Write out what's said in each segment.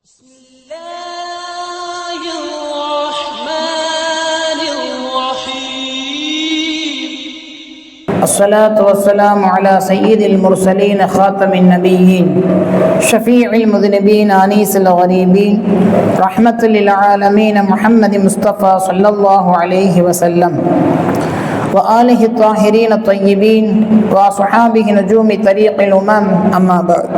بسم الله الرحمن الرحيم. الصلاة والسلام على سيد المرسلين خاتم النبيين شفيع المذنبين أنيس الغريبين رحمة للعالمين محمد مصطفى صلى الله عليه وسلم وآله الطاهرين الطيبين وصحابه نجوم طريق الأمم أما بعد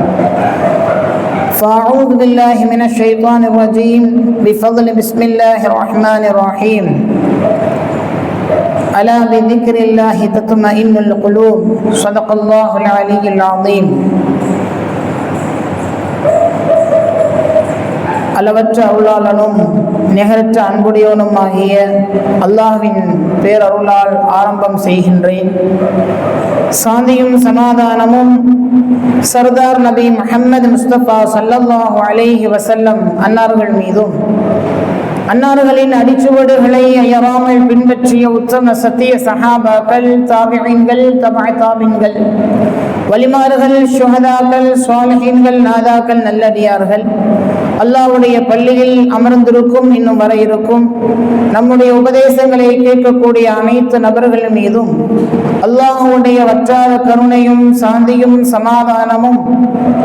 فأعوذ بالله من الشيطان الرجيم بفضل بسم الله الرحمن الرحيم ألا بذكر الله تطمئن القلوب صدق الله العلي العظيم. அளவற்ற அருளாளனும் நிகரற்ற அன்புடையவனுமாகிய அல்லாஹ்வின் பேரருளால் ஆரம்பம் செய்கின்றேன். சாந்தியும் சமாதானமும் சர்தார் நபி முஹம்மது முஸ்தபா ஸல்லல்லாஹு அலைஹி வஸல்லம் அன்னார்கள் மீதும் அன்னார்களின் அடிச்சுவடுகளை அயராமல் பின்பற்றிய உத்தம சத்திய சஹாபாக்கள், தாபிஈன்கள், தபஅ தாபிஈன்கள், வலிமார்கள், ஷுஹதாக்கள், ஸாலிஹீன்கள், நாதாக்கள், நல்லடியார்கள், அல்லாஹ்வுடைய பள்ளியில் அமர்ந்திருக்கும் இன்னும் வர இருக்கும் நம்முடைய உபதேசங்களை கேட்கக்கூடிய அனைத்து நபர்கள் மீதும் அல்லாஹ்வுடைய வற்றாத கருணையும் சாந்தியும் சமாதானமும்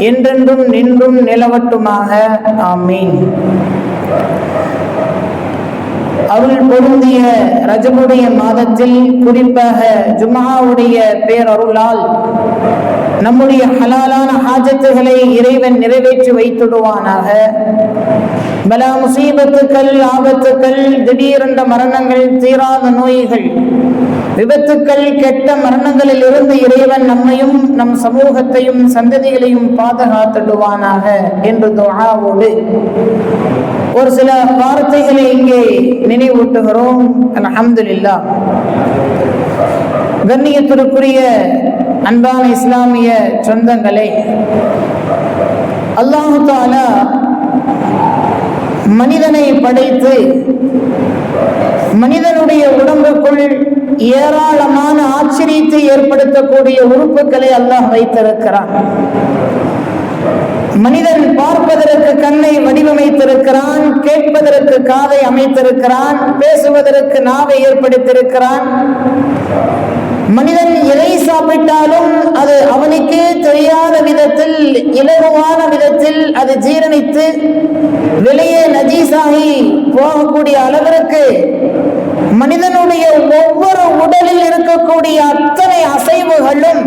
என்றென்றும் நின்றும் நிலவட்டுமாக. ஆமீன். அருள் பொருந்திய ரஜபுடைய மாதத்தில் குறிப்பாக ஜும்ஆவுடைய பேரருளால் நம்முடைய ஹலாலான ஹாஜத்துகளை இறைவன் நிறைவேற்றி வைத்துடுவானாக. பலா முசீபத்துக்கள், ஆபத்துக்கள், திடீரென்ற மரணங்கள், தீராத நோய்கள், விபத்துக்கள், கெட்ட மரணங்களில் இருந்து இறைவன் நம்மையும் நம் சமூகத்தையும் சந்ததிகளையும் பாதுகாத்துடுவானாக என்று துஆவோடு ஒரு சில வார்த்தைகளை இங்கே நினைவூட்டுகிறோம். அல்ஹம்துலில்லாஹ். கண்ணியத்திற்குரிய அன்பான இஸ்லாமிய சொந்தங்களே, அல்லாஹ் தஆலா மனிதனை படைத்து மனிதனுடைய உடம்புக்குள் ஏராளமான ஆச்சரியத்தை ஏற்படுத்தக்கூடிய உறுப்புகளை அல்லாஹ் வைத்திருக்கிறான். மனிதன் பார்ப்பதற்கு கண்ணை வடிவமைத்திருக்கிறான், கேட்பதற்கு காதை அமைத்திருக்கிறான், பேசுவதற்கு நாவை ஏற்படுத்தியிருக்கிறான். மனிதன் எதை சாப்பிட்டாலும் அது அவனுக்கே தெரியாத விதத்தில், இலகுவான விதத்தில் அது ஜீரணித்து வெளியே நஜீஸாகி போகக்கூடிய அளவிற்கு மனிதனுடைய ஒவ்வொரு உடலில் இருக்கக்கூடிய அத்தனை அசைவுகளும்,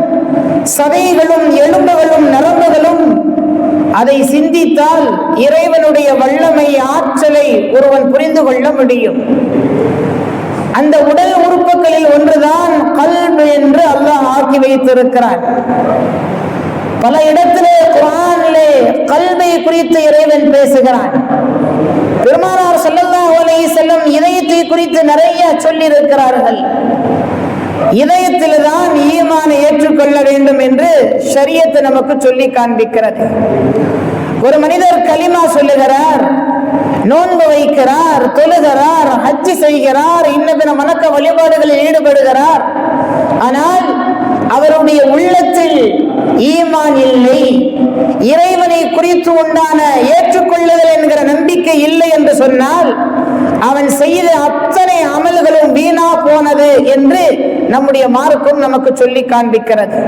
சதைகளும், எலும்புகளும், நரம்புகளும் அதை சிந்தித்தால் இறைவனுடைய வல்லமை, ஆற்றலை ஒருவன் புரிந்து கொள்ள முடியும். அந்த உடல் உறுப்புகளில் ஒன்றுதான் கல்பு என்று அல்லாஹ் ஆக்கி வைத்திருக்கிறான். பல இடத்திலே குர்ஆனிலே கல்பை குறித்து இறைவன் பேசுகிறான். பெருமானார் ஸல்லல்லாஹு அலைஹி வஸல்லம் இதயத்தை குறித்து நிறைய சொல்லி இருக்கிறார்கள். இதயத்தில்தான் ஈமானை ஏற்றுக்கொள்ள வேண்டும் என்று ஷரியத் நமக்கு சொல்லி காண்பிக்கிறது. ஒரு மனிதர் கலிமா சொல்லுகிறார், நோன்பு வைக்கிறார், தொழுகிறார், ஹஜ் செய்கிறார், இன்னபிற வணக்க வழிபாடுகளில் ஈடுபடுகிறார். ஆனால் அவருடைய உள்ளத்தில் ஈமான் இல்லை, இறைவனை குறித்து உண்டான ஏற்றுக்கொள்ளுதல் என்கிற நம்பிக்கை இல்லை என்று சொன்னால் அவன் செய்த அத்தனை அமல்களும் வீணா போனது என்று நம்முடைய மார்க்கம் நமக்கு சொல்லி காண்பிக்கிறது.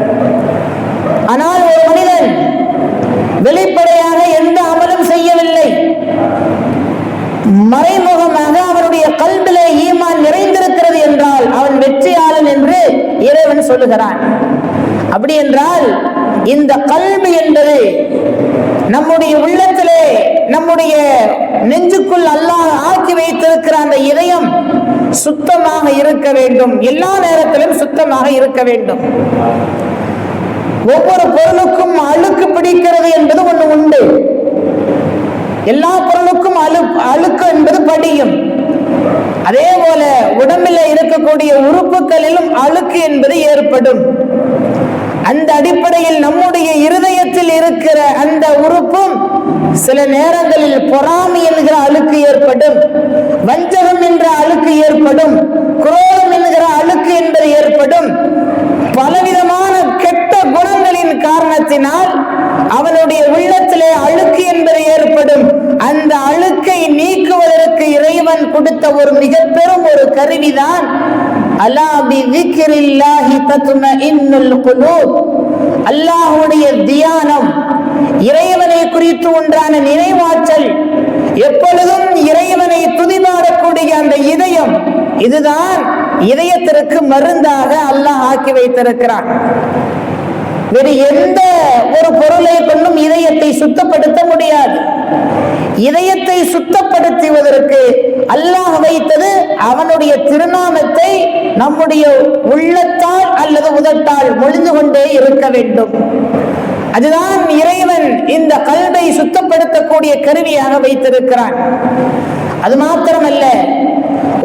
ஆனால் ஒரு மனிதன் வெளிப்படையாக எந்த அமலும் செய்யவில்லை, மறைமுகமாக அவனுடைய கல்பிலே ஈமான் நிறைந்திருக்கிறது என்றால் அவன் வெற்றியாளன் என்று இறைவன் சொல்லுகிறான். அப்படி என்றால் இந்த கல்பு என்பது நம்முடைய உள்ளத்திலே, நம்முடைய நெஞ்சுக்குள் அல்லாஹ் ஆக்கி வைத்திருக்கிற அந்த இதயம் சுத்தமாக இருக்க வேண்டும். எல்லா நேரத்திலும் சுத்தமாக இருக்க வேண்டும். ஒவ்வொரு பொருளுக்கும் அழுக்கு பிடிக்கிறது என்பது ஒன்று உண்டு. எல்லா பொருளுக்கும் அழுக்கு என்பது படியும். அதே போல உடம்பில் இருக்கக்கூடிய உறுப்புகளிலும் அழுக்கு என்பது ஏற்படும். அந்த அடிப்படையில் நம்முடைய இருதயத்தில் இருக்கிற அந்த உறுப்பும் சில நேரங்களில் பொறாமை என்கிற அழுக்கு ஏற்படும், வஞ்சகம் என்ற அழுக்கு ஏற்படும், குரோதம் என்கிற அழுக்கு என்பது ஏற்படும். பலவிதமான கெட்ட குணங்களின் காரணத்தினால் அவனுடைய உள்ளத்திலே அழுக்கு என்பது ஏற்படும். ஏற்படும் அந்த அழுக்கை நீக்குவதற்கு இறைவன் கொடுத்த ஒரு மிக பெரும் ஒரு கருவிதான் அலா பிذிக்ரில்லாஹி தத்மஇன்னுல் குலூப், அல்லாஹ்வுடைய தியானம், இறைவனை குறித்து ஒன்றான நினைவாற்றல், எப்பொழுதும் இறைவனை துதிபாடக்கூடிய அந்த இதயம், இதுதான் இதயத்திற்கு மருந்தாக அல்லாஹ் ஆக்கி வைத்திருக்கிறான். வேறு எந்த ஒரு பொருளை கொண்டும் இதயத்தை சுத்தப்படுத்த முடியாது. இதயத்தை சுத்தப்படுத்துவதற்கு அல்லாஹ் வைத்தது அவனுடைய திருநாமத்தை நம்முடைய உள்ளத்தால் அல்லது உதட்டால் மொழிந்து கொண்டே இருக்க வேண்டும். அதுதான் இறைவன் இந்த கல்வை சுத்தப்படுத்தக்கூடிய கருவியாக வைத்திருக்கிறான். அது மாத்திரமல்ல,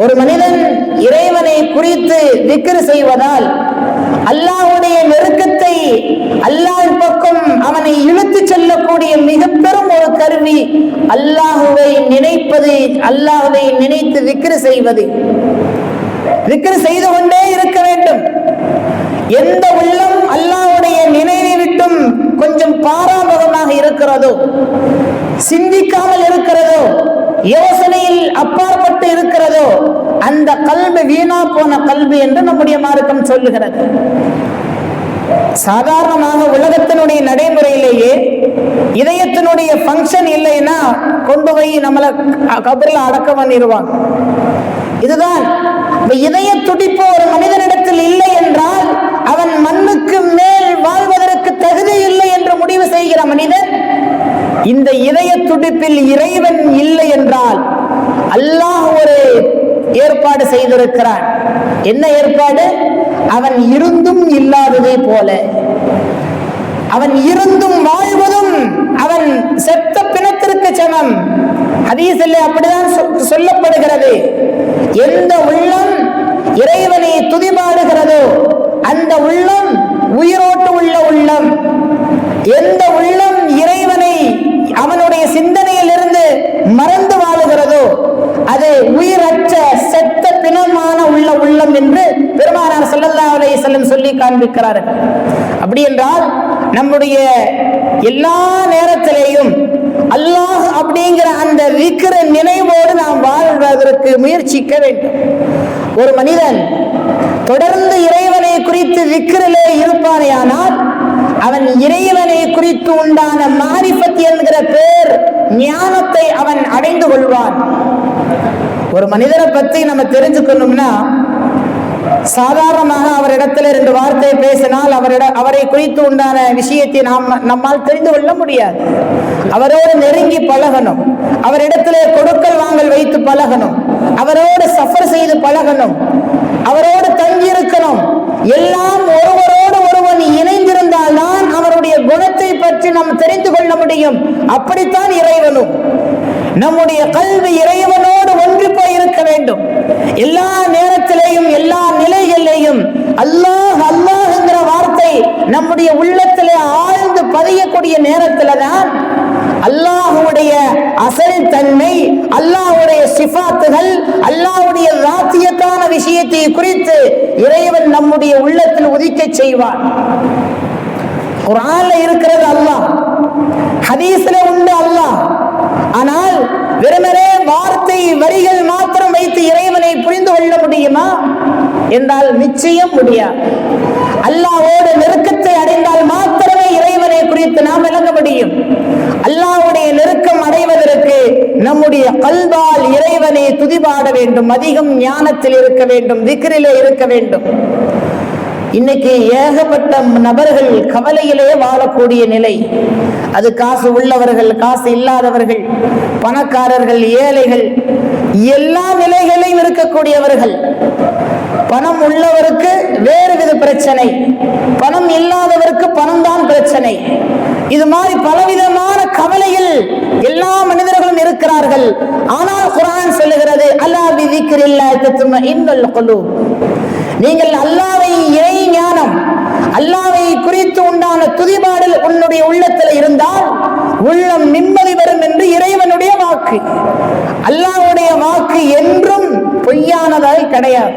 ஒரு மனிதன் இறைவனை குறித்து திக்ர் செய்வதால் அல்லாஹ்வுடைய நெருக்கத்தை அல்லாஹ்வின் பக்கம் அவனை இழுத்து செல்லக்கூடிய மிக பெரும் ஒரு கருவி அல்லாஹ்வை நினைப்பது, அல்லாஹ்வை நினைத்து திக்ர் செய்வது. திக்ர் செய்து கொண்டே இருக்க வேண்டும். எந்த உள்ளம் அல்லாஹ்வுடைய நினைவை விட்டும் கொஞ்சம் பாராமுகமாக இருக்கிறதோ, சிந்திக்காமல் இருக்கிறதோ, யோசனையில் அப்பாற்பட்டு இருக்கிறதோ, அந்த கல்வி வீணா போன கல்வி என்று நம்முடைய மார்க்கம் சொல்லுகிறது. சாதாரணமாக உலகத்தினுடைய நடைமுறையிலேயே இதயத்தினுடைய ஃபங்க்ஷன் இல்லைன்னா கொண்டு போய் நம்மளை கபரில் அடக்க பண்ணிடுவாங்க. இதுதான் இதய துடிப்பு ஒரு மனிதனிடத்தில் இல்லை என்றால் அவன் மண்ணுக்கு மேல் வாழ்வதற்கு தகுதி இல்லை என்று முடிவு செய்கிற மனிதன், இந்த இதய துடிப்பில் இறைவன் இல்லை என்றால் அல்லாஹ் ஒரு ஏற்பாடு செய்திருக்கிறான். என்ன ஏற்பாடு? அவன் இருந்தும் இல்லாததை போல, அவன் இருந்தும் வாழ்வதும் அவன் செத்த பிணத்திற்கு சமம். ஹதீஸில் அப்படிதான் சொல்லப்படுகிறது. எந்த உள்ளம் இறைவனை துதிபாடுகிறதோ அந்த உள்ளம் உயிரோட்டு உள்ள உள்ளம். எந்த உள்ளம் இறைவனை அவனுடைய சிந்தனையில் இருந்து மறந்து வாழுகிறதோ அது உயிரற்ற செத்த பிணமான உள்ள உள்ளம் என்று பெருமானார் ஸல்லல்லாஹு அலைஹி வஸல்லம் சொல்லி காண்பிக்கிறார்கள். அப்படி என்றால் நம்முடைய எல்லா நேரத்திலேயும் அல்லாஹ் அப்படிங்கிற அந்த விக்கிர நினைவோடு நாம் வாழ்வதற்கு முயற்சிக்க வேண்டும். ஒரு மனிதன் தொடர்ந்து இறைவனை குறித்து விக்கிரிலே இருப்பானேயானால் அவன் இறைவனை குறித்து உண்டான மாரிஃபத் என்கிற பேர் ஞானத்தை அவன் அடைந்து கொள்வான். ஒரு மனிதனை பத்தி நம்ம தெரிஞ்சுக்கணும்னா சாதாரணமாக அவரிடத்துல 2 வார்த்தை பேசினால் அவரை குறித்து உண்டான விஷயத்தை நம்மால் தெரிந்து கொள்ள முடியாது. அவரோடு நெருங்கி பழகணும், அவரிடத்துல கொடுக்கல் வாங்கல் வைத்து பழகணும், அவரோடு சஃபர் செய்து பழகணும், அவரோடு தங்கி இருக்கணும். எல்லாம் ஒருவரோடு ஒருவன் இணைந்திருந்தால் தான் அவருடைய குணத்தை பற்றி நாம் தெரிந்து கொள்ள முடியும். அப்படித்தான் இறைவனும். நம்முடைய கல்வி இறைவனோடு ஒன்று போய் இருக்க வேண்டும். எல்லா நேரத்திலேயும் எல்லா நிலைகளிலேயும் அல்லாஹ் அல்லாஹ் என்கிற வார்த்தை நம்முடைய உள்ளத்திலே ஆழ்ந்து பதியக்கூடிய நேரத்தில் தான் அல்லாஹ்வுடைய அசல் தன்மை, அல்லாஹ்வுடைய சிஃபாத்துகள், அல்லாஹ்வுடைய ராத்தியத்தான விஷயத்தை குறித்து இறைவன் நம்முடைய உள்ளத்தில் உதிக்க செய்வான். குர்ஆன்ல இருக்கிறது அல்லாஹ், ஹதீஸ்ல உண்டு அல்லாஹ். ஆனால் வெறுமனே வார்த்தை வரிகள் மாத்திரம் வைத்து இறைவனை புரிந்து கொள்ள முடியுமா என்றால் நிச்சயம் முடியாது. அல்லாஹ்வோடு நெருக்கத்தை அடைந்தால் மாத்திரமே இறைவனை குறித்து நாம் விளங்க முடியும். அல்லாஹ்வுடைய நெருக்கம் அடைவதற்கு நம்முடைய கல்வால் இறைவனை துதிபாட வேண்டும், அதிகம் ஞானத்தில் இருக்க வேண்டும், திக்ரிலே இருக்க வேண்டும். இன்னைக்கு ஏகப்பட்ட நபர்கள் கவலையிலே வாழக்கூடிய நிலை. அது காசு உள்ளவர்கள், காசு இல்லாதவர்கள், பணக்காரர்கள், ஏழைகள், எல்லா நிலைகளையும் இருக்கக்கூடியவர்கள். பணம் உள்ளவருக்கு வேறு வித பிரச்சனை, பணம் இல்லாதவருக்கு பணம் தான் பிரச்சனை. இது மாதிரி பலவிதமான கவலையில் எல்லா மனிதர்களும் இருக்கிறார்கள். ஆனால் குர்ஆன் சொல்லுகிறது அலா பிذிக்ரில்லாஹி தத்மஇன்னுல் குலூப். நீங்கள் அல்லாஹ்வை இறை ஞானம், அல்லாஹ்வை குறித்து உண்டான துதிபாடல் உன்னுடைய உள்ளத்தில் இருந்தால் உள்ளம் நிம்மதி வரும் என்று இறைவனுடைய வாக்கு. அல்லாஹ்வுடைய வாக்கு என்றும் பொய்யானதாய் கிடையாது,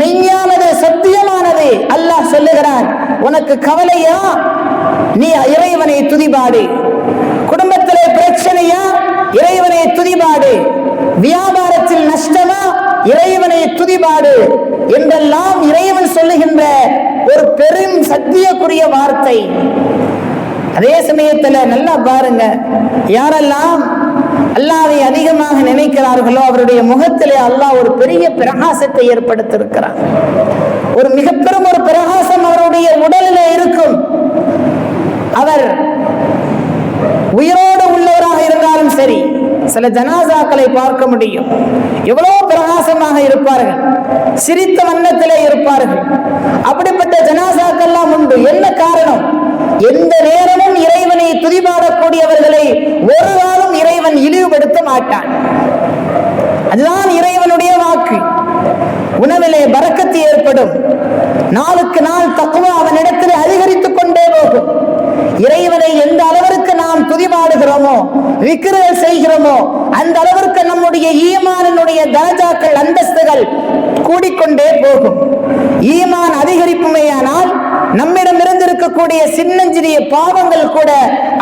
மெய்யானது, சத்தியமானது. அல்லாஹ் சொல்லுகிறான், உனக்கு கவலையா? நீ இறைவனை துதிபாடு. குடும்பத்தில் குடும்பத்திலே பிரச்சனையா, இறைவனை துதிபாடு. வியாபாரத்தில் நஷ்டமா, இறைவனை துதிபாடு என்றெல்லாம் இறைவன் சொல்லுகின்ற ஒரு பெரும் சத்தியக்குரிய வார்த்தை. அதே சமயத்தில் நல்லா பாருங்க, யாரெல்லாம் அல்லாஹ்வை அதிகமாக நினைக்கிறார்களோ அவருடைய முகத்திலே அல்லாஹ் ஒரு பெரிய பிரகாசத்தை ஏற்படுத்தியிருக்கிறார். ஒரு மிக பெரும் ஒரு பிரகாசம் அவருடைய உடலிலே இருக்கும். அவர் உயிரோடு உள்ளவராக இருந்தாலும் சரி, சில ஜனாசாக்களை பார்க்க முடியும், எவ்வளவு பிரகாசமாக இருப்பார்கள், சிரித்த வண்ணத்திலே இருப்பார்கள். அப்படிப்பட்ட ஜனாசாக்கெல்லாம் உண்டு. என்ன காரணம்? எந்த நேரமும் இறைவனை துதிபாடக்கூடியவர்களை ஒரு காலம் இறைவன் இழிவுபடுத்த மாட்டான். அதுதான் இறைவனுடைய வாக்கு. உணவிலே பரக்கத்து ஏற்படும். நாளுக்கு நாள் தக்வா அவனிடத்தில் அதிகரித்துக் கொண்டே போகும். இறைவனை எந்த அளவிற்கு நாம் துதிபாடுகிறோமோ, விக்ருகள் செய்கிறோமோ, அந்த அளவிற்கு நம்முடைய ஈமானினுடைய தரஜாக்கள், அந்தஸ்துகள் கூடிக்கொண்டே போகும். ஈமான் அதிகரிப்புமையானால் நம்மிடம் இருந்திருக்கக்கூடிய சின்னஞ்சிறிய பாவங்கள் கூட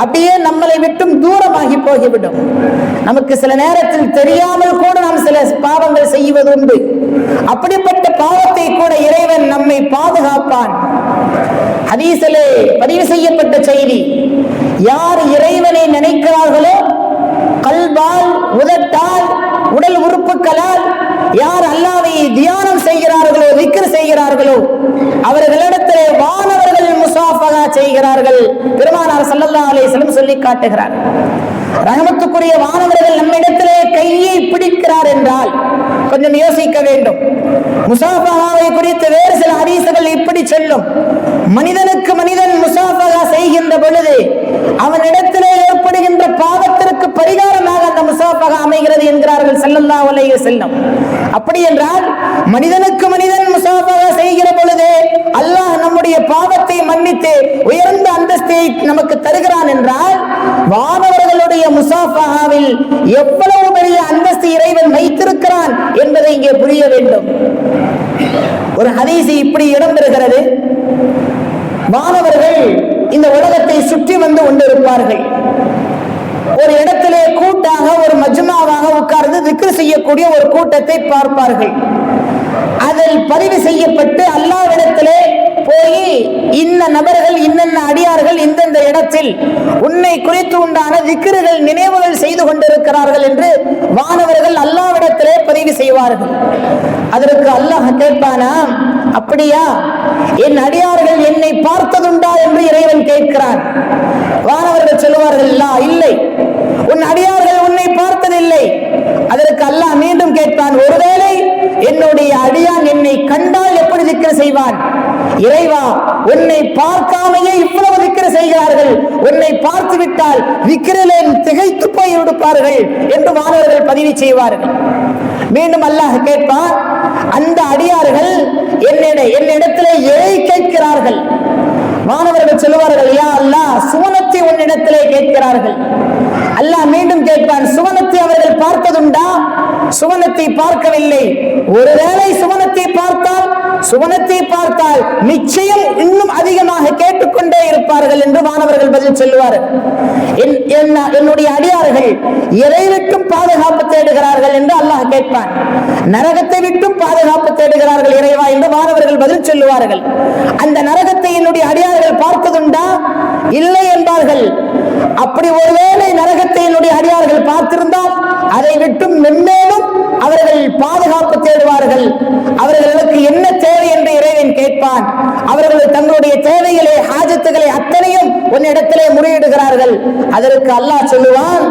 அப்படியே நம்மளை விட்டும் தூரமாகி போய்விடும். நமக்கு சில நேரத்தில் தெரியாமல் கூட நாம் சில பாவங்கள் செய்வது உண்டு. அப்படிப்பட்ட பாவத்தை கூட இறைவன் நம்மை பாதுகாப்பான். ஹதீஸிலே பதிவு செய்யப்பட்ட செய்தி, யார் இறைவனை நினைக்கிறார்களோ, கல்பால், உதட்டால், உடல் உறுப்புகளால் யார் அல்லாஹ்வை தியானம் செய்கிறார்களோ, விக்ர் செய்கிறார்களோ, அவர்களிடத்திலே வானவர்கள் முசாஃபகா செய்கிறார்கள். பெருமானார் ஸல்லல்லாஹு அலைஹி வஸல்லம் சொல்லி காட்டுகிறார். ரஹமத்துக்குரிய வானவர்கள் நம்மிடத்திலே கையை பிடிக்கிறார் என்றால் கொஞ்சம் யோசிக்க வேண்டும். முசாஃபகாவை குறித்து வேறு சில ஹதீஸ்கள் இப்படி சொல்லும், மனிதனுக்கு மனிதன் முசாஃபகா செய்கின்ற பொழுது அவனிடத்திலே ஏற்படுகின்ற பாவத்திற்கு பரிகாரமாக அந்த முசாஃபகா அமைகிறது என்கிறார்கள் ஸல்லல்லாஹு அலைஹி வஸல்லம். அப்படி என்றால் மனிதனுக்கு மனிதன் முசாஃபகா செய்கிற பொழுது அல்லாஹ் நம்முடைய பாவத்தை மன்னித்து உயர்ந்த அந்தஸ்தை நமக்கு தருகிறான் என்றால், வானவர்களுடைய முசாஃபகாவில் எவ்வளவு பெரிய அந்தஸ்து இறைவன் வைத்திருக்கிறான் என்பதை இங்கே புரிய வேண்டும். ஒரு ஹதீஸ் இப்படி இடம்பெறுகிறது. வானவர்கள் இந்த உலகத்தை சுற்றி வந்து கொண்டிருப்பார்கள். ஒரு இடத்திலே கூட்டாக, ஒரு மஜ்மாவாக உட்கார்ந்து திக்ர் செய்யக்கூடிய ஒரு கூட்டத்தை பார்ப்பார்கள். அதில் பதிவு செய்யப்பட்டு அல்லாஹ்விடத்திலே போய், இன்ன நபர்கள், இன்னென்ன அடியார்கள் இந்தந்த இடத்தில் உன்னை குறித்து உண்டான திக்ருகள், நினைவுகள் செய்து கொண்டிருக்கிறார்கள் என்று வானவர்கள் அல்லாஹ்விடத்திலே பதிவு செய்வார்கள். அதற்கு அல்லாஹ் கேட்பானா, அப்படியா, என் அடியார்கள் என்னை பார்த்ததுண்டா என்று இறைவன் கேட்கிறான். வானவர்கள் சொல்லுவார்கள், இல்லை, உன் அடியார்கள் உன்னை பார்த்ததில்லை. அதற்கு அல்லாஹ் மீண்டும் கேட்பான், ஒருவேளை என்னுடைய அடியான் என்னை கண்டால் எப்படி திக்ர் செய்வான்? இறைவா, உன்னை பார்க்காமையே இவ்வளவு திக்ர் செய்கிறார்கள், உன்னை பார்த்து விட்டால் திக்ரிலே திகைத்து போய் விடுப்பார்கள் என்று வானவர்கள் பதிவு செய்வார்கள். மீண்டும் அல்லாஹ் கேட்பான், அந்த அடியார்கள் என்னிடத்திலே எதை கேட்கிறார்கள்? மாணவர்கள் சொல்லுவார்கள், யா அல்லாஹ், சுவனத்தை உன்னிடத்திலே கேட்கிறார்கள். அல்லாஹ் மீண்டும் கேட்பான், சுவனத்தை அவர்கள் பார்த்ததுண்டா? சுவனத்தை பார்க்கவில்லை. ஒருவேளை சுவனத்தை பார்த்தால் நிச்சயம் இன்னும் அதிகமாக கேட்டுக்கொண்டே இருப்பார்கள் என்று மாணவர்கள் பதில் சொல்லுவார்கள். என்னுடைய அடியார்கள் எதை விட்டும் பாதுகாப்பு தேடுகிறார்கள் என்று அல்லாஹ் கேட்பான். நரகத்தை விட்டும் பாதுகாப்பு தேடுகிறார்கள் இறைவா என்று மாணவர்கள் பதில் சொல்லுவார்கள். அந்த நரகத்தை என்னுடைய அடியார்கள் பார்த்ததுண்டா? இல்லை என்பார்கள். அப்படி ஒருவேளை நரகத்தை என்னுடைய அடியார்கள் பார்த்திருந்தால் அதை விட்டும் மென்மேலும் அவர்கள் பாதுகாப்பு தேடுவார்கள். அவர்களுக்கு என்ன தேவை என்று இறைவன் கேட்பான். அவர்கள் தங்களுடைய தேவைகளை, ஹாஜத்துகளை அத்தனையும் உன்னிடத்திலே முறையிடுகிறார்கள். அதற்கு அல்லாஹ் சொல்லுவான்,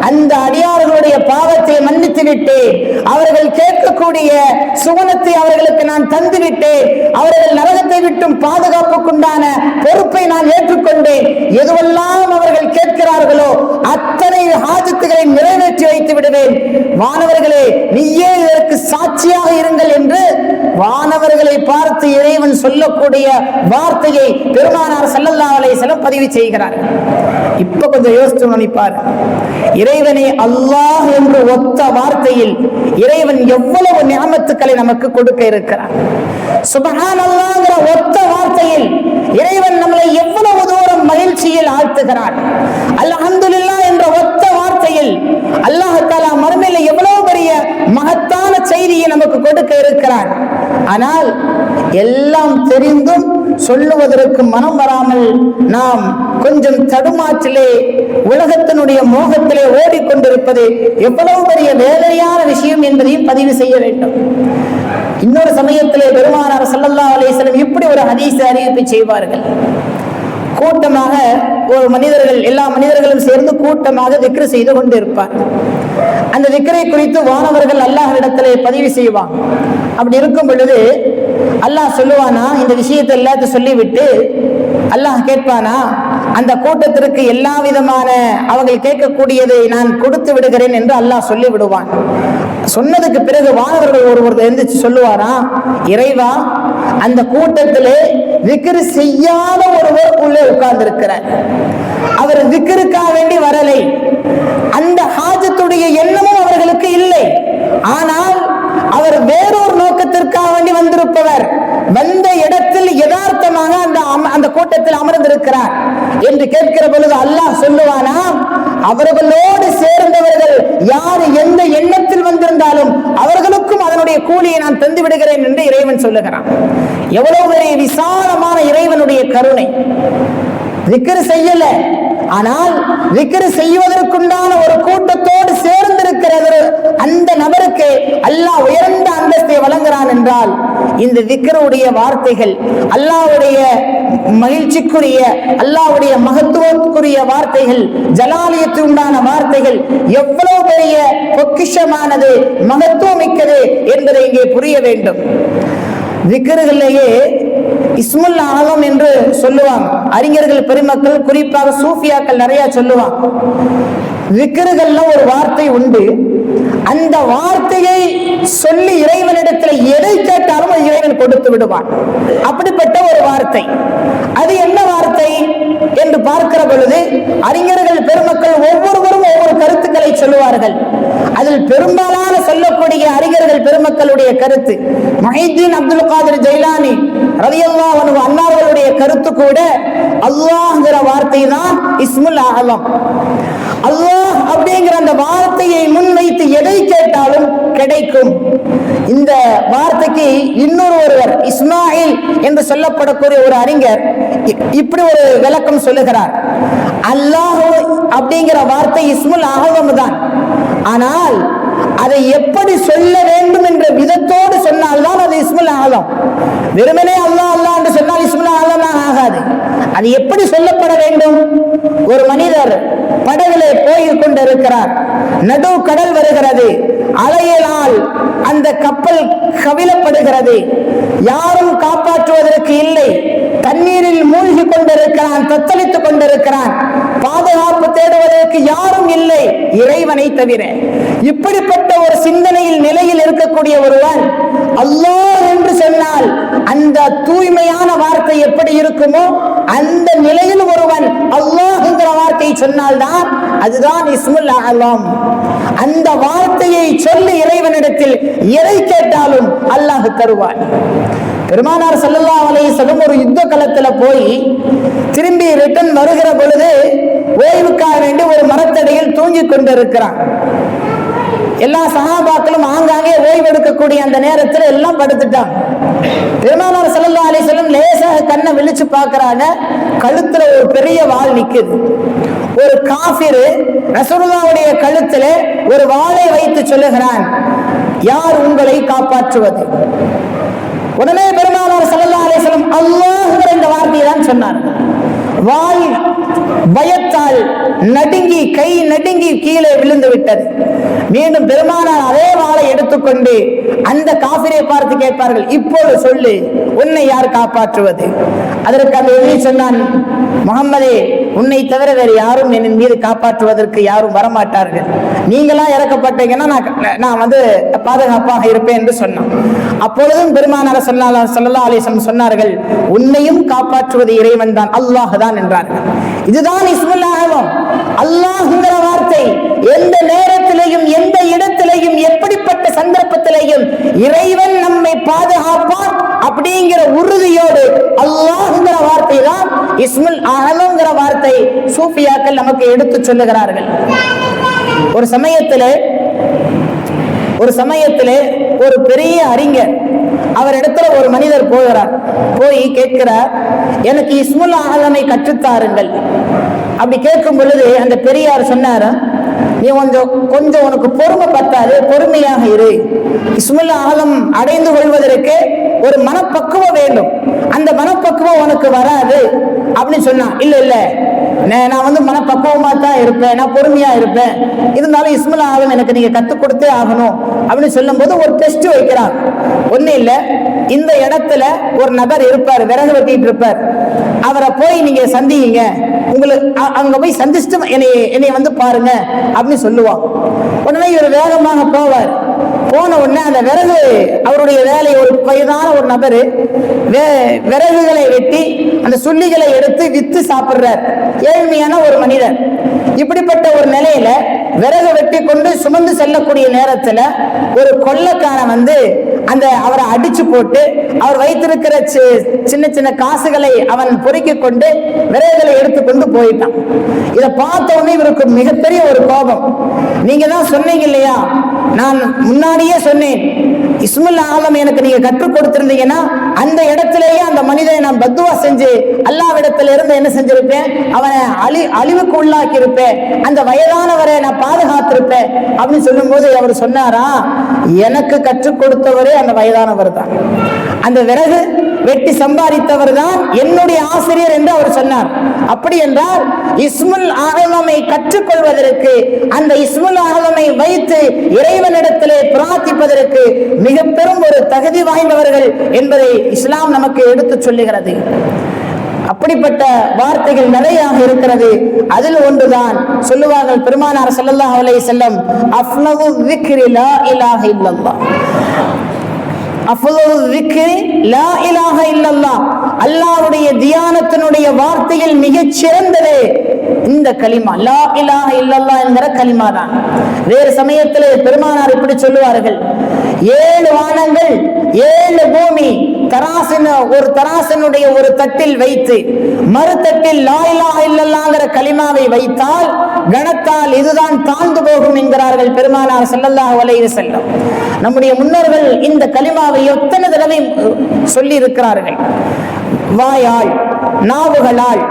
அந்த அடியார்களுடைய பாவத்தை மன்னித்து விட்டேன், அவர்கள் கேட்கக்கூடிய சுவனத்தை அவர்களுக்கு நான் தந்து விட்டேன், அவர்கள் நரகத்தை விட்டும் பாதுகாப்புக்குண்டான பொறுப்பை நான் ஏற்றுக்கொண்டேன். எதுவெல்லாம் அவர்கள் கேட்கிறார்களோ அத்தனை ஹாஜத்துகளை நிறைவேற்றி வைத்து விடுவேன். வானவர்களே, நீயே இதற்கு சாட்சியாக இருங்கள் என்று வானவர்களை பார்த்து இறைவன் சொல்லக்கூடிய வார்த்தையை பெருமானார் ஸல்லல்லாஹு அலைஹி வஸல்லம் பதிவு செய்கிறார். இப்ப கொஞ்சம் யோசிச்சு நினைப்பார், இறைவனை அல்லாஹ் என்று ஒத்த வார்த்தையில் இறைவன் எவ்வளவு நிஅமத்துக்களை நமக்கு கொடுக்க இருக்கிறார். சுப்ஹானல்லாஹ்ங்கிற ஒத்த வார்த்தையில் இறைவன் நம்மளை எவ்வளவு தூரம் மகிழ்ச்சியில் ஆழ்த்துகிறார். அல்ஹம்துலில்லாஹ் என்ற ஒத்த அல்லாஹ் தஆலா மறுமையில எவ்வளவு பெரிய மகத்தான செய்தியை நமக்கு கொடுக்க இருக்கிறான். ஆனால் எல்லாம் தெரிந்தும் சொல்லுவதற்கு மனம் வராமல் நாம் கொஞ்சம் தடுமாற்றிலே உலகத்தினுடைய மோகத்திலே ஓடிக்கொண்டிருப்பது எவ்வளவு பெரிய வேலையான விஷயம் என்பதையும் பதிவு செய்ய வேண்டும். இன்னொரு சமயத்திலே பெருமானார் ஸல்லல்லாஹு அலைஹி வஸல்லம் இப்படி ஒரு ஹதீஸ் அறிவிப்பு செய்வார்கள். கூட்டமாக ஒரு மனிதர்கள், எல்லா மனிதர்களும் சேர்ந்து கூட்டமாக திக்ர் செய்து கொண்டிருப்பார். அந்த திக்ரை குறித்து வானவர்கள் அல்லாஹ்விடத்திலே பதிவு செய்வான். அப்படி இருக்கும் பொழுது அல்லாஹ் சொல்லுவானா, இந்த விஷயத்தை எல்லாத்தையும் சொல்லிவிட்டு அல்லாஹ் கேட்பானா, அந்த கூட்டத்திற்கு எல்லா விதமான அவர்கள் கேட்கக்கூடியதை நான் கொடுத்து விடுகிறேன் என்று அல்லாஹ் சொல்லி விடுவான். சொன்னதுக்கு பிறகு வானவர்கள் ஒருவர் எந்திரிச்சு சொல்லுவாரா, இறைவா, அந்த கூட்டத்திலே திக்ர் செய்யாத ஒருவர் உள்ளே உட்கார்ந்து இருக்கிறார். அவர் திக்ருக்காக வேண்டி வரலை, அந்த ஹாஜத்துடைய எண்ணமும் அவர்களுக்கு இல்லை. ஆனால் அவர் வேறொரு நோக்கத்திற்காக வேண்டி வந்திருப்பவர், வந்த இடத்தில் யதார்த்தமாக அந்த கூட்டத்தில் அமர்ந்திருக்கிறார் என்று கேட்கிற பொழுது அல்லாஹ் சொல்லுவானா, அவர்களோடு சேர்ந்தவர்கள் யார் எந்த எண்ணத்தில் வந்திருந்தாலும் அவர்களுக்கும் அதனுடைய கூலியை நான் தந்து விடுகிறேன் என்று இறைவன் சொல்லுகிறான். எவ்வளவு பெரிய விசாலமான இறைவனுடைய கருணை! திக்ர் செய்யல, ஆனால் திக்ர் செய்வதற்குண்டான ஒரு கூட்டத்தோடு சேர்ந்திருக்கிறது அந்த நபருக்கு அல்லாஹ் உயர்ந்த அந்தஸ்தை வழங்குகிறான் என்றால், இந்த திக்ருடைய வார்த்தைகள், அல்லாஹ்வுடைய மகிழ்ச்சிக்குரிய, அல்லாஹ்வுடைய மகத்துவத்துக்குரிய வார்த்தைகள், ஜலாலியத்து உண்டான வார்த்தைகள் எவ்வளவு பெரிய பொக்கிஷமானது, மகத்துவமிக்கது என்பதை இங்கே புரிய வேண்டும். திக்ருகளிலேயே இஸ்முல் ஆலம் என்று சொல்லுவாங்க அறிஞர்கள் பெருமக்கள், குறிப்பாக சூஃபியாக்கள் நிறைய சொல்லுவாங்க. திக்ருகள்ல ஒரு வார்த்தை உண்டு, அந்த வார்த்தையை சொல்லி இறைவனிடத்தில் எதை கேட்டாலும் அது இறைவன் கொடுத்து விடுவான். அப்படிப்பட்ட ஒரு வார்த்தை, அது என்ன வார்த்தை என்று பார்க்கிற பொழுது அறிஞர்கள் பெருமக்கள் ஒவ்வொருவரும் ஒவ்வொரு கருத்துக்களை சொல்லுவார்கள். அதில் பெரும்பாலான சொல்லக்கூடிய அறிஞர்கள் பெருமக்களுடைய கருத்து, முஹைதீன் அப்துல் காதிர் ஜைலானி ரலியல்லாஹு அன்ஹு அன்னார்களுடைய கருத்து கூட அல்லாஹ்ங்கிற வார்த்தை தான் இஸ்முல் ஆலம். அல்லாஹ் அப்படிங்கிற அந்த வார்த்தையை முன்வைத்து எதை கேட்டாலும் கிடைக்கும். இந்த வார்த்தைக்கு இன்னொரு ஒருவர் இஸ்மாயில் என்று சொல்லப்படக்கூடிய ஒரு அறிஞர் இப்படி ஒரு விளக்கம் சொல்லுகிறார். அல்லாஹ் அப்படிங்கிற வார்த்தை இஸ்முல் ஆலம் தான், ஆனால் அதை எப்படி சொல்ல வேண்டும் என்ற விதத்தோடு சொன்னால்தான் அது இஸ்முல் ஆலம். வெறுமனே அல்லாஹ் அல்லாஹ் என்று சொன்னால் இஸ்முல் ஆலம் ஆகாது. அது எப்படி சொல்லப்பட வேண்டும்? ஒரு மனிதர் படகுல போய் கொண்டிருக்கிறார், நடு கடல் வருகிறது, அலையினால் அந்த கப்பல் கவிழப்படுகிறது, யாரும் காப்பாற்றுவதற்கு இல்லை, தண்ணீரில் மூழ்கி கொண்டிருக்கிறான், தத்தளித்துக் கொண்டிருக்கிறான், பாதுகாப்பு தேடுவதற்கு யாரும் இல்லை இறைவனை தவிர. இப்படிப்பட்ட ஒரு சிந்தனையில் நிலையில் இருக்கக்கூடிய ஒருவன் அல்லாஹ் என்று சொன்னால் அந்த தூய்மையான வார்த்தை எப்படி இருக்குமோ அந்த நிலையில் ஒருவன் அல்லாஹ்ங்கிற வார்த்தையை சொன்னால்தான் அதுதான் இஸ்முல் ஆலம். அந்த வார்த்தையை சொல்லி இறைவனிடத்தில் எதை கேட்டாலும் அல்லாஹ் தருவான். பெருமானார் ஸல்லல்லாஹு அலைஹி வஸல்லம் ஒரு யுத்த களத்துல போய் திரும்பி ரிட்டர்ன் வருகிற பொழுது ஓய்வுக்காக வேண்டி ஒரு மரத்தடியில் தூங்கிக் கொண்டிருக்கிறான். எல்லா சஹாபாக்களும் ஆங்காங்கே ஓய்வெடுக்கக்கூடிய அந்த நேரத்தில் எல்லாம் படுத்துட்டாங்க. பெருமானார் ஸல்லல்லாஹு அலைஹி வஸல்லம் லேசாக கண்ணை விழிச்சு பார்க்கறாங்க, கழுத்துல ஒரு பெரிய வாள் நிக்குது. ஒரு காஃபிர் ரசூலுல்லாஹ்வுடைய கழுத்துல ஒரு வாளை வைத்து சொல்லுகிறான், யார் உங்களை காப்பாற்றுவது? உடனே பெருமானார் ஸல்லல்லாஹு அலைஹி வஸல்லம் அல்லாஹ்ங்கிற இந்த வார்த்தையை தான் சொன்னார். வாள் பயத்தால் நடுங்கி, கை நடுங்கி கீழே விழுந்து விட்டது. மீண்டும் பெருமானார் அதே வாளை எடுத்துக்கொண்டு அந்த காஃபிரை பார்த்து கேட்பார்கள், இப்போது சொல்லு, உன்னை யார் காப்பாற்றுவது? அதற்கு அந்த எதிரி சொன்னான், முகம்மதே, உன்னை தவிர வேறு யாரும் என் மீது காப்பாற்றுவதற்கு யாரும் வரமாட்டார்கள், நீங்களா இறக்கப்பட்டீங்கன்னா நான் பாதுகாப்பாக இருப்பேன் என்று சொன்னான். அப்பொழுதும் பெருமானார் ஸல்லல்லாஹு அலைஹி வஸல்லம் சொன்னார்கள், உன்னையும் காப்பாற்றுவது இறைவன் தான், அல்லாஹ் தான் என்றார்கள். இதுதான் இஸ்முல் ஆலம். அல்லாஹ்ங்கிற வார்த்தை எந்த நேரத்திலேயும் எந்த இடத்திலேயும் எப்படிப்பட்ட சந்தர்ப்பத்திலேயும் இறைவன் நம்மை பாதுகாப்பான் அப்படிங்கிற உறுதியோடு அல்லாஹ்ங்கிற வார்த்தை தான் இஸ்முல் ஆலம்ங்கிற வார்த்தை சூஃபியாக்கள் நமக்கு எடுத்து சொல்லுகிறார்கள். ஒரு சமயத்திலே ஒரு பெரிய அறிஞர் அவரிடத்துல ஒரு மனிதர் போகிறார். போய் கேட்கிறார், எனக்கு இஸ்முல் ஆலமை கற்றுத்தாருங்கள். அப்படி கேட்கும் பொழுது அந்த பெரியார் சொன்னார், நீ கொஞ்சம் உனக்கு பொறுமை பத்தாது, பொறுமையாக இரு. இஸ்முல் ஆலம் அடைந்து கொள்வதற்கு ஒரு மனப்பக்குவம் வேண்டும், அந்த மனப்பக்குவம் உனக்கு வராது அப்படின்னு சொன்னா. இல்ல நான் மனப்பக்குவமா தான் இருப்பேன், நான் பொறுமையா இருப்பேன், இருந்தாலும் இஸ்முல் ஆலம் எனக்கு நீங்க கற்றுக் கொடுத்தே ஆகணும் அப்படின்னு சொல்லும் போது ஒரு டெஸ்ட் வைக்கிறார். ஒண்ணு இல்ல, இந்த இடத்துல ஒரு நபர் இருப்பார், விறகு வெட்டிட்டு இருப்பார், அவரை போய் நீங்க சந்திங்க, உங்களுக்கு அங்க போய் சந்திச்சுட்டு என்னை பாருங்க அப்படின்னு சொல்லுவான். உடனே இவர் வேகமாக போவார். போன உடனே அந்த விறகு, அவருடைய வேலை, ஒரு வயதான ஒரு நபர் விறகுகளை வெட்டி அந்த சுள்ளிகளை எடுத்து வித்து சாப்பிடுறார், ஏழ்மையான ஒரு மனிதர். இப்படிப்பட்ட ஒரு நிலையில விறகு வெட்டி கொண்டு சுமந்து செல்லக்கூடிய நேரத்துல ஒரு கொள்ளைக்காரன் அவரை அடிச்சு போட்டு அவர் வைத்திருக்கிற சின்ன சின்ன காசுகளை அவன் பொறுக்கி கொண்டு விறகுகளை எடுத்துக்கொண்டு போயிட்டான். இதை பார்த்த உடனே இவருக்கு மிகப்பெரிய ஒரு கோபம். நீங்க தான் சொன்னீங்க இல்லையா, நான் முன்னாடியே சொன்னேன், இஸ்முல் ஆலம் எனக்கு நீங்க கற்றுக் கொடுத்திருந்தீங்கன்னா அந்த இடத்திலேயே அந்த மனிதனை நான் பத்துவா செஞ்சு அல்லாஹ்விடத்துல இருந்து என்ன செஞ்சிருப்பேன், அவனை அழிவுக்கு உள்ளாக்கி இருப்பேன், அந்த வயதானவரை நான் பாதுகாத்திருப்பேன் அப்படின்னு சொல்லும் போது அவர் சொன்னாரா, எனக்கு கற்றுக் கொடுத்தவரே அந்த வயதானவர் தான், அந்த விறகு வெட்டி சம்பாதித்தவர் தான் என்னுடைய ஆசிரியர் என்று அவர் சொன்னார். அப்படி என்றால் இஸ்முல் ஆலமை கற்றுக்கொள்வதற்கு, அந்த இஸ்முல் ஆலமை வைத்து இறைவனிடத்திலே பிரார்த்திப்பதற்கு மிக பெரும் ஒரு தகுதி வாய்ந்தவர்கள் என்பதை இஸ்லாம் நமக்கு எடுத்து சொல்லுகிறது. அப்படிப்பட்ட வார்த்தைகள் நிறையாக இருக்கிறது. அதில் ஒன்றுதான் சொல்லுவார்கள் பெருமானார் ஸல்லல்லாஹு அலைஹி வஸல்லம், அஃலவு ذிக்ரி லா இலாஹ இல்லல்லாஹ், அஃலவு ذிக்ரி லா இலாஹ இல்லல்லாஹ், அல்லாஹ்வுடைய தியானத்தினுடைய வார்த்தையில் மிகச் சிறந்தது இந்த கலிமா, லா இலாஹ இல்லல்லாஹ் என்கிற கலிமா தான். வேறு சமயத்தில் பெருமானார் இப்படி சொல்லுவார்கள், 7 வானங்கள் 7 பூமி ஒரு தராசனுடைய ஒரு தட்டில் வைத்து மறுதட்டில் லா இலாஹ இல்லல்லாஹ்ங்கிற கலிமாவை வைத்தால் கணத்தால் இதுதான் தாழ்ந்து போகும் என்கிறார்கள் பெருமானார் ஸல்லல்லாஹு அலைஹி வஸல்லம். நம்முடைய முன்னோர்கள் இந்த கலிமாவை எத்தனை தடவை சொல்லி இருக்கிறார்கள். வாயால், நாவுகளால்,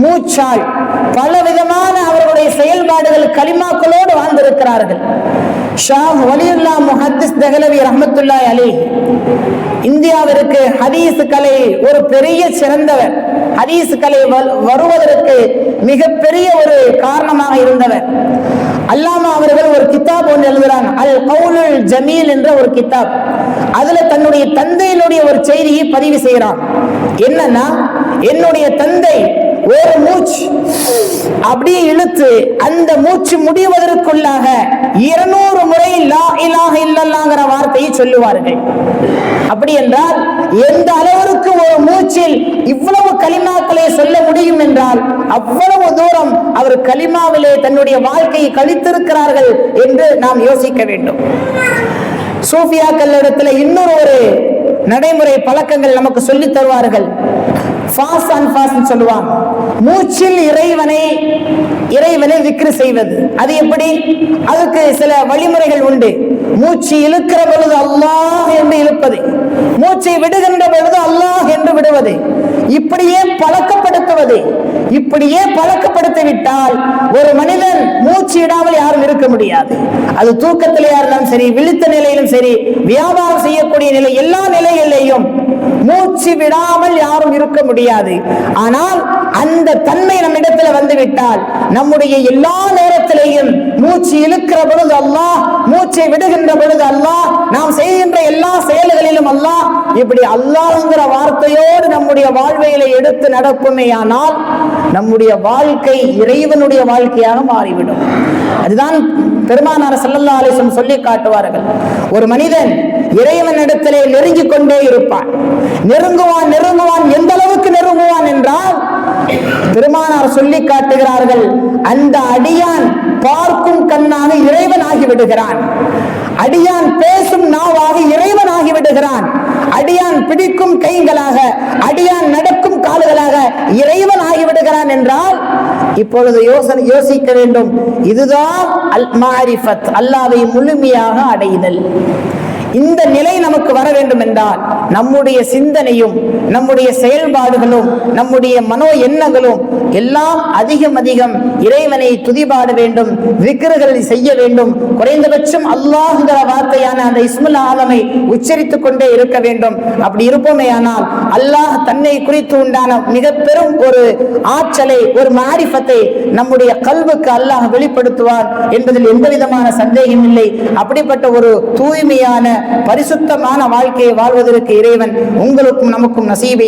மூச்சால், பல விதமான அவர்களுடைய செயல்பாடுகள் கலிமாக்களோடு வாழ்ந்திருக்கிறார்கள். ஷாஹ் வலியுல்லா முஹத்திஸ் தஹ்லவி ரஹ்மத்துல்லாஹி அலைஹி இந்தியாவிற்கு ஹதீஸ் கலை ஒரு பெரிய சிறந்தவர், ஹதீஸ் கலை வருவதற்கு மிகப்பெரிய ஒரு காரணமாக இருந்தவர். அல்லாமா அவர்கள் ஒரு கிதாப் ஒன்று எழுதுறாங்க, அல் கவுலுல் ஜமீல் என்ற ஒரு கிதாப். அதுல தன்னுடைய தந்தையினுடைய ஒரு செய்தியை பதிவு செய்கிறான். என்னன்னா, என்னுடைய தந்தை ஒரு மூச்சு அப்படியே இழுத்து அந்த மூச்சு முடிவதற்குள்ளாக 200 முறை லா இலாஹ இல்லல்லாஹ்ங்கிற வார்த்தையை சொல்லுவார்கள். அப்படி என்றால் எந்த அளவிற்கு ஒரு மூச்சில் இவ்வளவு கலிமாக்களை சொல்ல முடியும் என்றால் அவ்வளவு தூரம் அவர் கலிமாவிலே தன்னுடைய வாழ்க்கையை கழித்திருக்கிறார்கள் என்று நாம் யோசிக்க வேண்டும். சூஃபியாக்கள் இடத்துல இன்னொரு ஒரு நடைமுறை பழக்கங்கள் நமக்கு சொல்லி தருவார்கள். ஃபாஸ் அண்ட் ஃபாஸ் சொல்லுவாங்க. மூச்சில் இறைவனை விக்ரு செய்வது. அது எப்படி? அதுக்கு சில வழிமுறைகள் உண்டு. மூச்சு இழுக்கிற பொழுது அல்லாஹ் என்று இழுப்பது, மூச்சை விடுகின்ற பொழுது அல்லாஹ் என்று விடுவது, இப்படியே பழக்கப்படுத்துவது. இப்படியே பழக்கப்படுத்திவிட்டால் ஒரு மனிதன் மூச்சு இடாமல் யாரும் இருக்க முடியாது. அது தூக்கத்திலே இருந்தாலும் சரி, விழித்த நிலையிலும் சரி, வியாபாரம் செய்யக்கூடிய நிலை, எல்லா நிலைகளிலேயும் மூச்சு விடாமல் யாரும் இருக்க முடியாது. ஆனால் அந்த தன்மை நம்மிடத்துல வந்துவிட்டால் நம்முடைய எல்லா நேரத்திலேயும் மூச்சு இழுக்கிற பொழுது அல்லாஹ், மூச்சை விடுகின்ற பொழுது அல்லாஹ், நாம் செய்கின்ற எல்லா செயல்களிலும் அல்லாஹ், இப்படி அல்லாஹ்ங்கிற வார்த்தையோடு நம்முடைய வாழ்வையில எடுத்து நடக்குமேயானால் நம்முடைய வாழ்க்கை இறைவனுடைய வாழ்க்கையாக மாறிவிடும். அதுதான் பெருமானார் ஸல்லல்லாஹு அலைஹி வஸல்லம் சொல்லி காட்டுவார்கள். ஒரு மனிதன் இறைவனிடத்திலே நெருங்கிக் கொண்டே இருப்பான். நெருங்குவான். எந்த அளவுக்கு நெருங்குவான் என்றால் பெருமானார் சொல்லி காட்டுகிறார்கள், அந்த அடியான் பார்க்கும் கண்ணாக இறைவன் ஆகி விடுகிறான். அடியான் பேசும் நாவாக இறைவன் ஆகி விடுகிறான். அடியான் பிடிக்கும் கைகளாக, அடியான் நடக்கும் கால்களாக இறைவன் ஆகிவிடுகிறான் என்றால் இப்பொழுது யோசிக்க வேண்டும். இதுதான் அல் மாரிஃபத், அல்லாஹ்வை முழுமையாக அடைதல். இந்த நிலை நமக்கு வர வேண்டும் என்றால் நம்முடைய சிந்தனையும் நம்முடைய செயல்பாடுகளும் நம்முடைய மனோ எண்ணங்களும் எல்லாம் அதிகம் அதிகம் இறைவனை துதிபாட வேண்டும், விக்ருகளை செய்ய வேண்டும். குறைந்தபட்சம் அல்லாஹ்ங்கிற வார்த்தையான அந்த இஸ்முல் ஆலமை உச்சரித்துக் கொண்டே இருக்க வேண்டும். அப்படி இருப்போமே ஆனால் அல்லாஹ் தன்னை குறித்து உண்டான மிக பெரும் ஒரு ஆற்றலை, ஒரு மாரிஃபத்தை நம்முடைய கல்வுக்கு அல்லாஹ் வெளிப்படுத்துவார் என்பதில் எந்த விதமான சந்தேகம் இல்லை. அப்படிப்பட்ட ஒரு தூய்மையான பரிசுத்தமான வாழ்க்கையை வாழ்வதற்கு இறைவன் உங்களுக்கும் நமக்கும் நசீபை